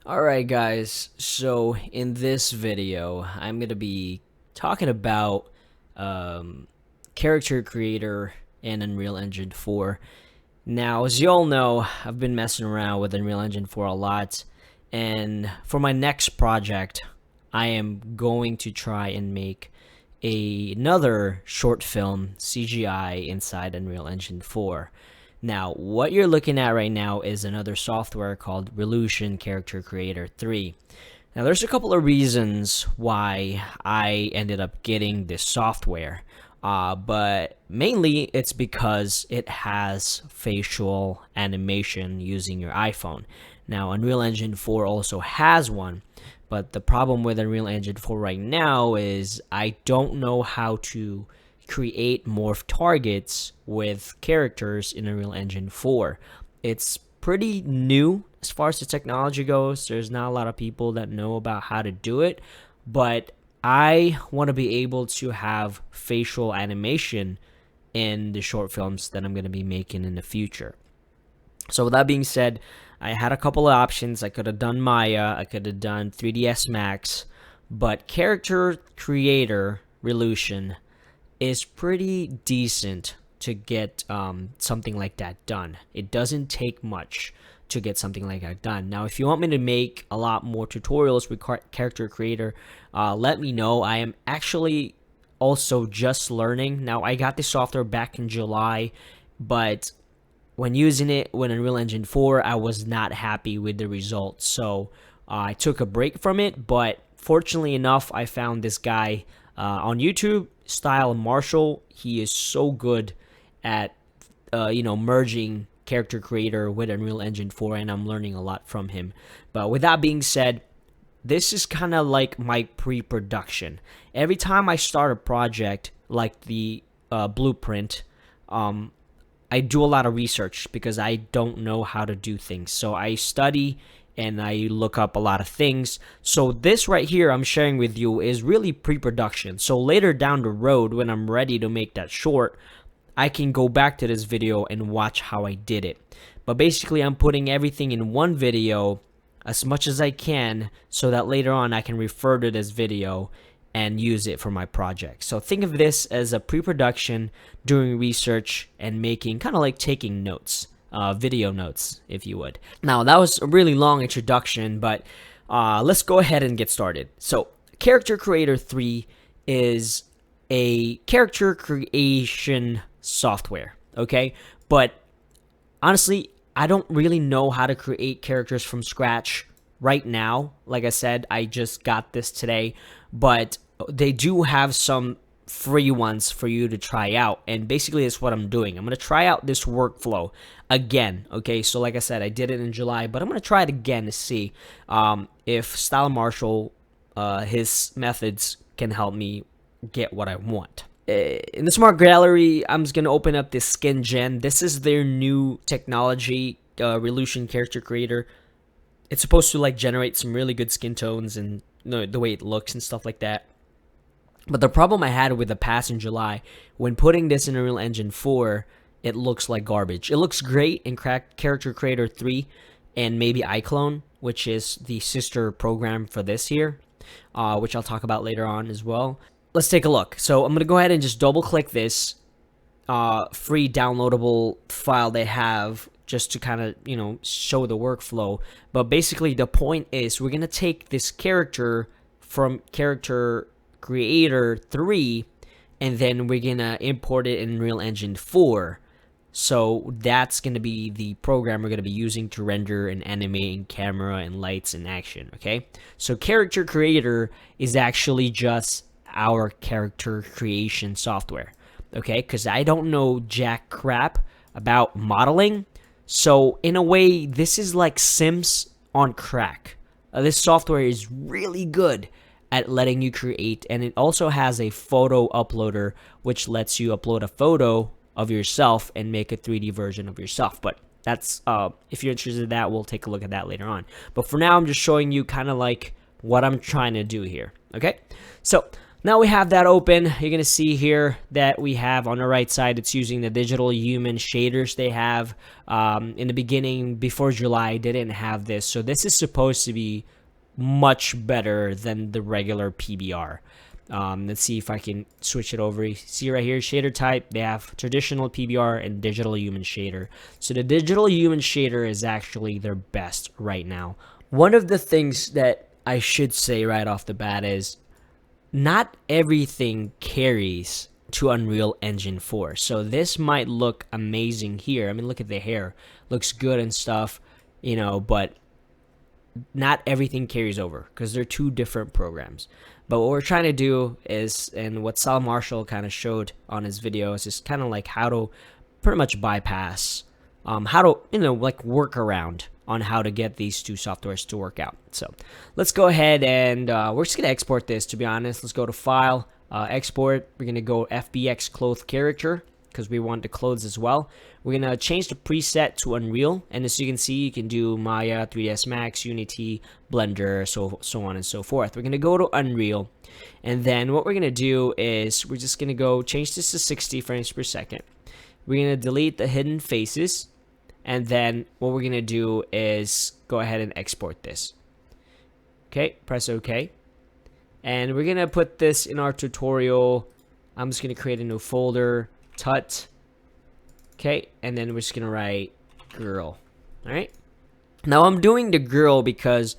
Alright guys, so in this video, I'm going to be talking about um, character creator in Unreal Engine 4. Now, as you all know, I've been messing around with Unreal Engine 4 a lot, and for my next project, I am going to try and make another short film CGI inside Unreal Engine 4. Now, what you're looking at right now is another software called Reallusion Character Creator 3. Now, there's a couple of reasons why I ended up getting this software, but mainly it's because it has facial animation using your iPhone. Now, Unreal Engine 4 also has one, but the problem with Unreal Engine 4 right now is I don't know how to create morph targets with characters in Unreal Engine 4. It's pretty new as far as the technology goes. There's not a lot of people that know about how to do it, but I want to be able to have facial animation in the short films that I'm going to be making in the future. So with that being said, I had a couple of options. I could have done Maya, I could have done 3ds Max, but Character Creator Reallusion is pretty decent to get something like that done. It doesn't take much to get something like that done. Now, if you want me to make a lot more tutorials with Character Creator, let me know. I am actually also just learning. Now, I got this software back in July, but when using it with Unreal Engine 4, I was not happy with the results. So I took a break from it, but fortunately enough, I found this guy on YouTube, Style Marshall. He is so good at merging Character Creator with Unreal Engine 4, and I'm learning a lot from him. But with that being said, this is kind of like my pre-production. Every time I start a project like the blueprint, I do a lot of research because I don't know how to do things. So I study and I look up a lot of things. So this right here I'm sharing with you is really pre-production. So later down the road, when I'm ready to make that short, I can go back to this video and watch how I did it. But basically, I'm putting everything in one video as much as I can so that later on I can refer to this video and use it for my project. So think of this as a pre-production, doing research and making, kind of like taking notes. Video notes, if you would. Now, that was a really long introduction, but let's go ahead and get started. So, Character Creator 3 is a character creation software, okay? But honestly, I don't really know how to create characters from scratch right now. Like I said, I just got this today, but they do have some free ones for you to try out, and basically that's what I'm doing. I'm going to try out this workflow again, okay? So like I said, I did it in July, but I'm going to try it again to see if Style Marshall, his methods can help me get what I want. In the Smart Gallery, I'm just going to open up this Skin Gen. This is their new technology, Reallusion Character Creator. It's supposed to like generate some really good skin tones and the way it looks and stuff like that. But the problem I had with the past in July, when putting this in Unreal Engine 4, it looks like garbage. It looks great in Character Creator 3 and maybe iclone, which is the sister program for this here, which I'll talk about later on as well. Let's take a look. So I'm going to go ahead and just double click this free downloadable file they have just to kind of, show the workflow. But basically the point is we're going to take this character from Character Creator 3 and then we're going to import it in Unreal Engine 4. So that's going to be the program we're going to be using to render and animate in camera and lights and action, okay? So Character Creator is actually just our character creation software, okay? Because I don't know jack crap about modeling. So in a way, this is like Sims on crack. This software is really good at letting you create, and it also has a photo uploader, which lets you upload a photo of yourself and make a 3D version of yourself. But that's, if you're interested in that, we'll take a look at that later on. But for now, I'm just showing you kind of like what I'm trying to do here, okay? So Now we have that open. You're going to see here that we have on the right side, it's using the digital human shaders they have. In the beginning, before July, they didn't have this. So this is supposed to be much better than the regular PBR. Let's see if I can switch it over. You see right here, shader type, they have traditional PBR and digital human shader. So the digital human shader is actually their best right now. One of the things that I should say right off the bat is not everything carries to Unreal Engine 4. So this might look amazing here. I mean, look at the hair. Looks good and stuff, you know, but not everything carries over because they're two different programs. But what we're trying to do is, and what Sal Marshall kind of showed on his video, is just kind of like how to pretty much bypass, how to, you know, like work around on how to get these two softwares to work out. So let's go ahead and we're just going to export this, to be honest. Let's go to File, Export. We're going to go FBX Clothes Character because we want the clothes as well. We're going to change the preset to Unreal. And as you can see, you can do Maya, 3ds Max, Unity, Blender, so on and so forth. We're going to go to Unreal. And then what we're going to do is we're just going to go change this to 60 frames per second. We're going to delete the hidden faces. And then what we're going to do is go ahead and export this. Okay, press OK. And we're going to put this in our tutorial. I'm just going to create a new folder, tut. Okay, and then we're just going to write girl. All right. Now I'm doing the girl because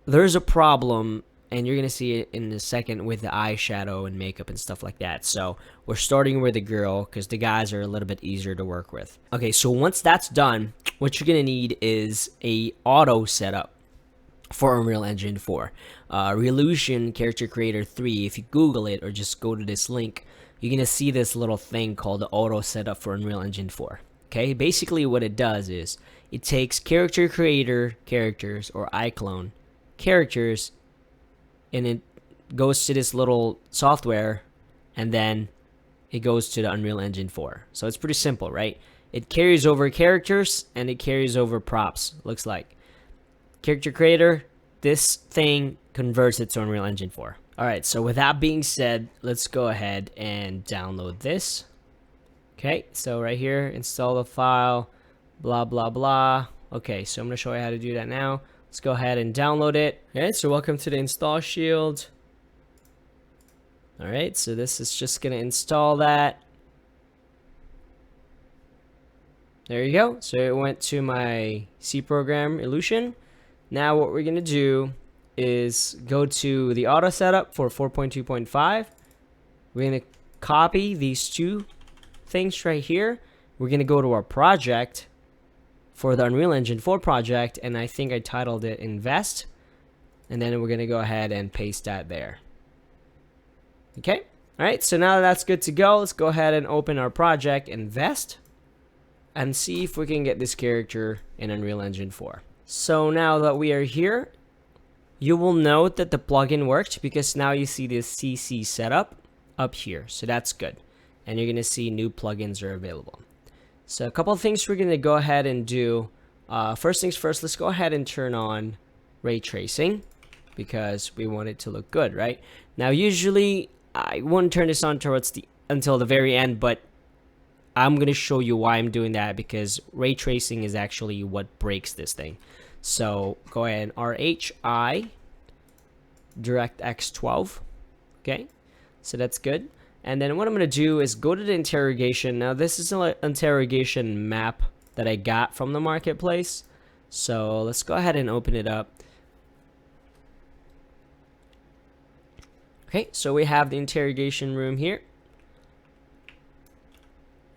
there's a problem, and you're going to see it in a second with the eyeshadow and makeup and stuff like that. So we're starting with the girl because the guys are a little bit easier to work with. Okay, so once that's done, what you're going to need is a auto setup for Unreal Engine 4. Reallusion Character Creator 3, if you Google it or just go to this link, you're going to see this little thing called the auto setup for Unreal Engine 4. Okay, basically what it does is it takes Character Creator characters or iclone characters, and it goes to this little software, and then it goes to the Unreal Engine 4. So it's pretty simple, right? It carries over characters and it carries over props, looks like. Character Creator, this thing converts it to Unreal Engine 4. Alright, so with that being said, let's go ahead and download this. Okay, so right here, install the file, blah, blah, blah. Okay, so I'm going to show you how to do that now. Let's go ahead and download it. Okay, so welcome to the install shield. Alright, so this is just going to install that. There you go. So it went to my C program Illusion. Now what we're going to do is go to the auto setup for 4.2.5. We're going to copy these two things right here. We're going to go to our project for the Unreal Engine 4 project, and I think I titled it Invest. And then we're going to go ahead and paste that there. Okay. All right. So now that's good to go. Let's go ahead and open our project, Invest, and see if we can get this character in Unreal Engine 4. So now that we are here, you will note that the plugin worked because now you see this CC setup up here. So that's good. And you're going to see new plugins are available. So a couple of things we're going to go ahead and do. First things first, let's go ahead and turn on ray tracing because we want it to look good, right? Now, usually I wouldn't turn this on until the very end, but I'm going to show you why I'm doing that because ray tracing is actually what breaks this thing. So go ahead and RHI DirectX 12. Okay, so that's good. And then what I'm going to do is go to the interrogation. Now this is an interrogation map that I got from the marketplace. So let's go ahead and open it up. Okay, so we have the interrogation room here.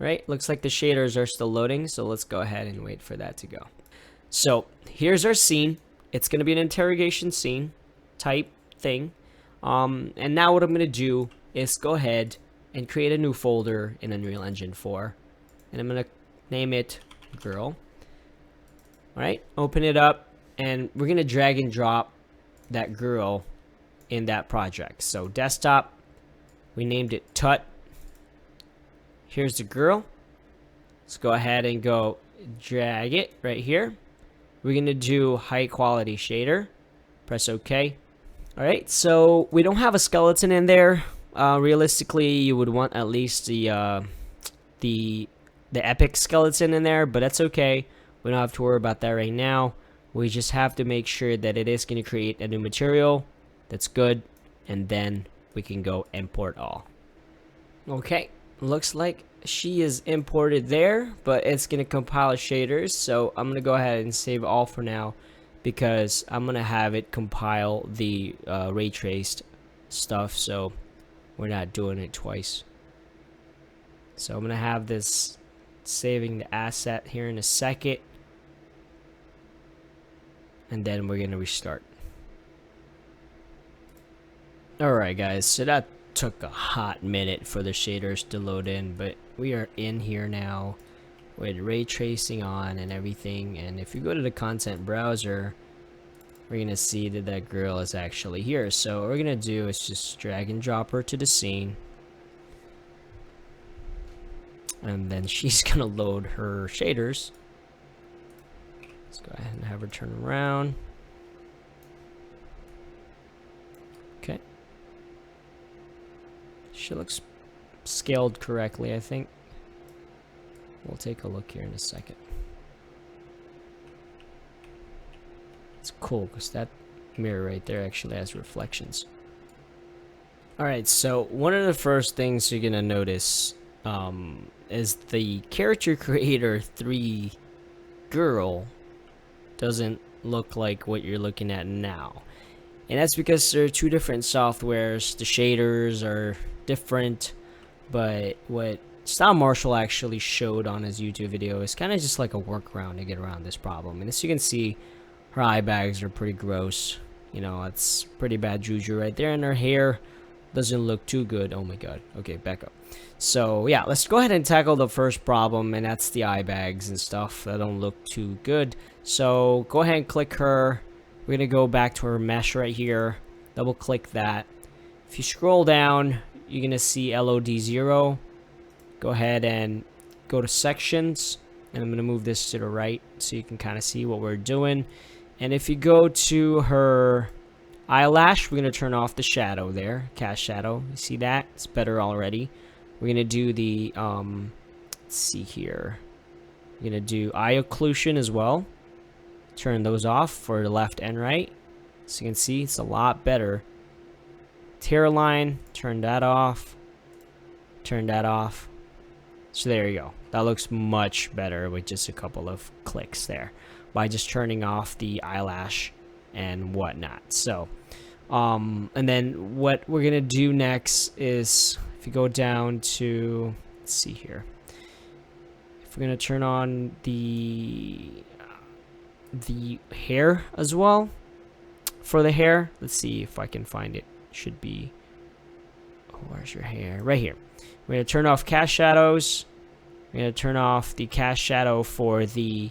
Right, looks like the shaders are still loading, so let's go ahead and wait for that to go. So here's our scene. It's going to be an interrogation scene type thing. And now what I'm going to do is go ahead and create a new folder in Unreal Engine 4. And I'm going to name it Girl. Alright, open it up, and we're going to drag and drop that girl in that project. So desktop, we named it Tut. Here's the girl. Let's go ahead and go drag it right here. We're going to do high quality shader. Press OK. Alright, so we don't have a skeleton in there. Realistically, you would want at least the epic skeleton in there, but that's okay. We don't have to worry about that right now. We just have to make sure that it is going to create a new material that's good, and then we can go import all. Okay, looks like she is imported there, but it's going to compile shaders, so I'm going to go ahead and save all for now, because I'm going to have it compile the ray traced stuff, so we're not doing it twice. So I'm going to have this saving the asset here in a second, and then we're going to restart. Alright guys, so that took a hot minute for the shaders to load in, but we are in here now with ray tracing on and everything. And if you go to the content browser, we're gonna see that that girl is actually here. So what we're gonna do is just drag and drop her to the scene, and then she's gonna load her shaders. Let's go ahead and have her turn around. Okay, she looks scaled correctly, I think. We'll take a look here in a second. It's cool because that mirror right there actually has reflections. Alright, so one of the first things you're gonna notice is the character creator 3 girl doesn't look like what you're looking at now. And that's because there are two different softwares. The shaders are different, but what Style Marshall actually showed on his YouTube video is kind of just like a workaround to get around this problem. And as you can see, her eye bags are pretty gross. You know, it's pretty bad juju right there, and her hair doesn't look too good. Oh my god. Okay, back up. So yeah, let's go ahead and tackle the first problem, and that's the eye bags and stuff that don't look too good. So go ahead and click her. We're gonna go back to her mesh right here. Double click that. If you scroll down, you're gonna see LOD0. Go ahead and go to sections, and I'm gonna move this to the right so you can kind of see what we're doing. And if you go to her eyelash, we're gonna turn off the shadow there, cast shadow. You see that? It's better already. We're gonna do the let's see here. We're gonna do eye occlusion as well. Turn those off for the left and right. So you can see it's a lot better. Tear line, turn that off. Turn that off. So there you go. That looks much better with just a couple of clicks there by just turning off the eyelash and whatnot. So and then what we're gonna do next is, if you go down to, let's see here, if we're gonna turn on the hair as well. For the hair, let's see if I can find it. Should be, oh, where's your hair? Right here. We're gonna turn off cast shadows. We're gonna turn off the cast shadow for the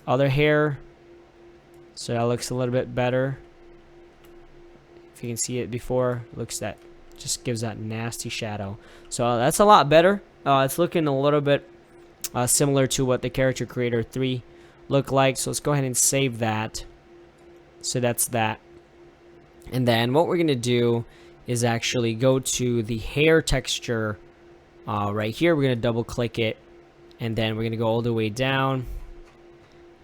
other hair, so that looks a little bit better. If you can see it before, looks that just gives that nasty shadow. So that's a lot better. It's looking a little bit similar to what the character creator 3 looked like. So let's go ahead and save that. So that's that. And then what we're gonna do is actually go to the hair texture right here. We're gonna double click it, and then we're gonna go all the way down.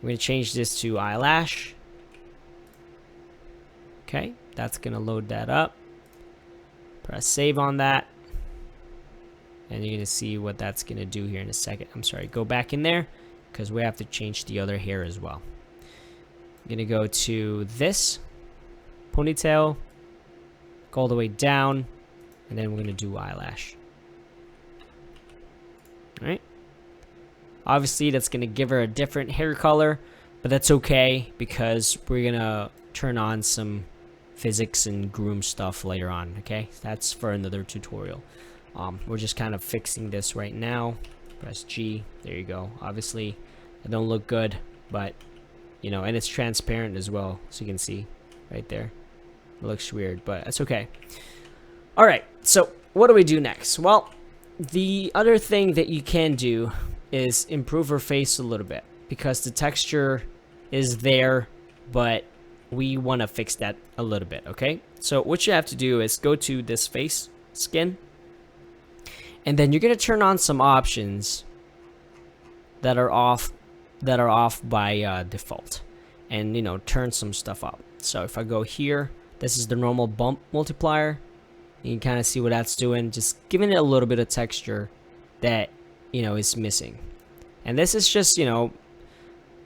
We're gonna change this to eyelash. Okay, that's gonna load that up. Press save on that, and you're gonna see what that's gonna do here in a second. I'm sorry, go back in there because we have to change the other hair as well. I'm gonna go to this ponytail, go all the way down, and then we're gonna do eyelash. All right. Obviously, that's gonna give her a different hair color, but that's okay because we're gonna turn on some physics and groom stuff later on. Okay, that's for another tutorial. We're just kind of fixing this right now. Press G. There you go. Obviously, it don't look good, but you know, and it's transparent as well, so you can see right there. It looks weird, but that's okay. All right. So what do we do next? Well, the other thing that you can do is improve her face a little bit, because the texture is there, but we want to fix that a little bit, okay? So what you have to do is go to this face skin, and then you're going to turn on some options that are off by default, and you know, turn some stuff up. So if I go here, this is the normal bump multiplier. You can kind of see what that's doing, just giving it a little bit of texture that, you know, is missing. And this is just, you know,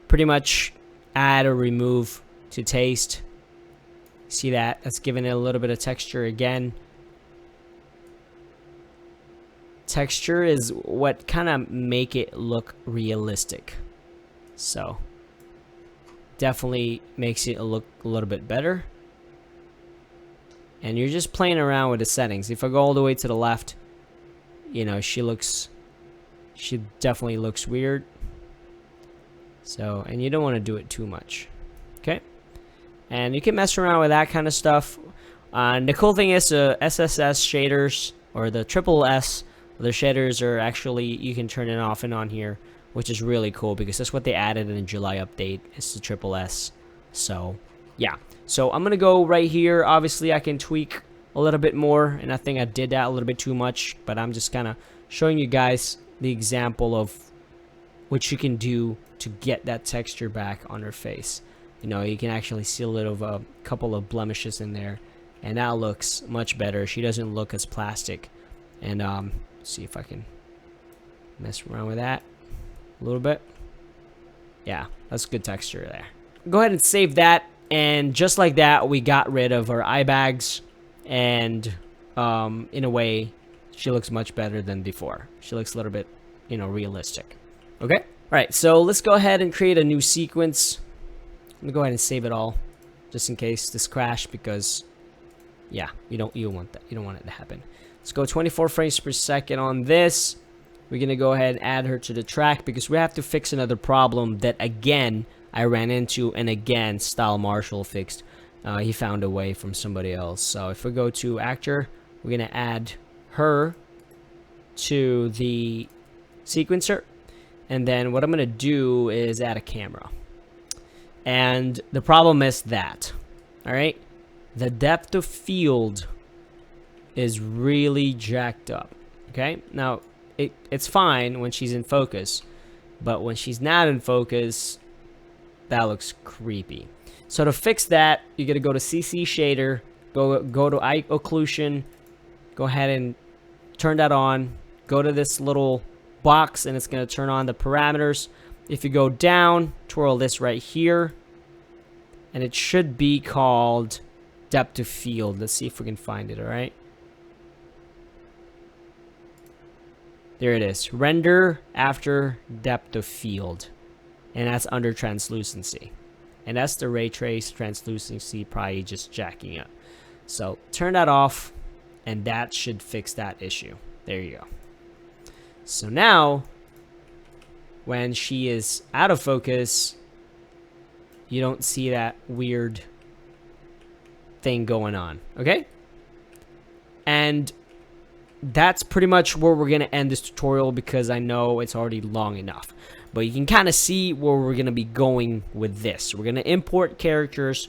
pretty much add or remove to taste. See that? That's giving it a little bit of texture again. Texture is what kind of make it look realistic. So definitely makes it look a little bit better. And you're just playing around with the settings. If I go all the way to the left, you know, she definitely looks weird. So, and you don't want to do it too much. Okay? And you can mess around with that kind of stuff. The cool thing is the SSS shaders, or the triple S, the shaders are actually, you can turn it off and on here, which is really cool because that's what they added in the July update. It's the triple S. So, yeah. So I'm going to go right here. Obviously, I can tweak a little bit more, and I think I did that a little bit too much, but I'm just kind of showing you guys the example of what you can do to get that texture back on her face. You know, you can actually see a little of a couple of blemishes in there, and that looks much better. She doesn't look as plastic. And see if I can mess around with that a little bit. Yeah, that's good texture there. Go ahead and save that, and just like that, we got rid of our eye bags, and in a way, she looks much better than before. She looks a little bit, you know, realistic. Okay? All right, so let's go ahead and create a new sequence. I'm gonna go ahead and save it all, just in case this crashed, because yeah, you don't want that. You don't want it to happen. Let's go 24 frames per second on this. We're gonna go ahead and add her to the track because we have to fix another problem that again I ran into, and again Style Marshall fixed. He found a way from somebody else. So if we go to actor, we're gonna add her to the sequencer, and then what I'm gonna do is add a camera. And the problem is that, all right, the depth of field is really jacked up. Okay, now it's fine when she's in focus, but when she's not in focus, that looks creepy. So to fix that, you're gonna go to CC shader, go to eye occlusion, go ahead and turn that on. Go to this little box, and it's gonna turn on the parameters. If you go down, twirl this right here, and it should be called depth of field. Let's see if we can find it. All right. There it is. Render after depth of field. And that's under translucency. And that's the ray trace translucency probably just jacking up. So turn that off, and that should fix that issue. There you go. So now, when she is out of focus, you don't see that weird thing going on. Okay? And that's pretty much where we're going to end this tutorial, because I know it's already long enough. But you can kind of see where we're going to be going with this. We're going to import characters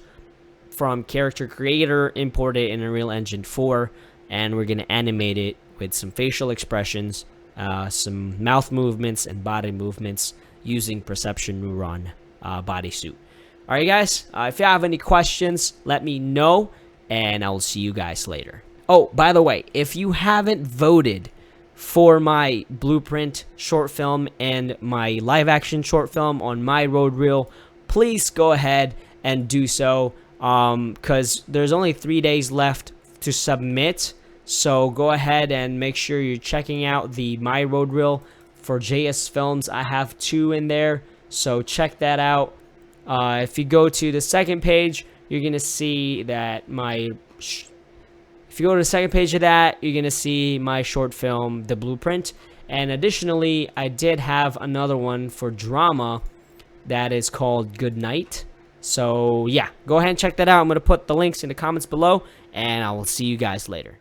from Character Creator, import it in Unreal Engine 4, and we're going to animate it with some facial expressions, some mouth movements, and body movements using Perception Neuron bodysuit. Alright guys, if you have any questions, let me know, and I will see you guys later. Oh, by the way, if you haven't voted for my blueprint short film and my live action short film on my road reel, please go ahead and do so, because there's only 3 days left to submit. So go ahead and make sure you're checking out the my road reel for JSFILMZ. I have 2 in there, so check that out. If you go to the second page, you're gonna see that if you go to the second page of that, you're gonna see my short film, The Blueprint. And additionally, I did have another one for drama that is called Good Night. So yeah, go ahead and check that out. I'm gonna put the links in the comments below, and I will see you guys later.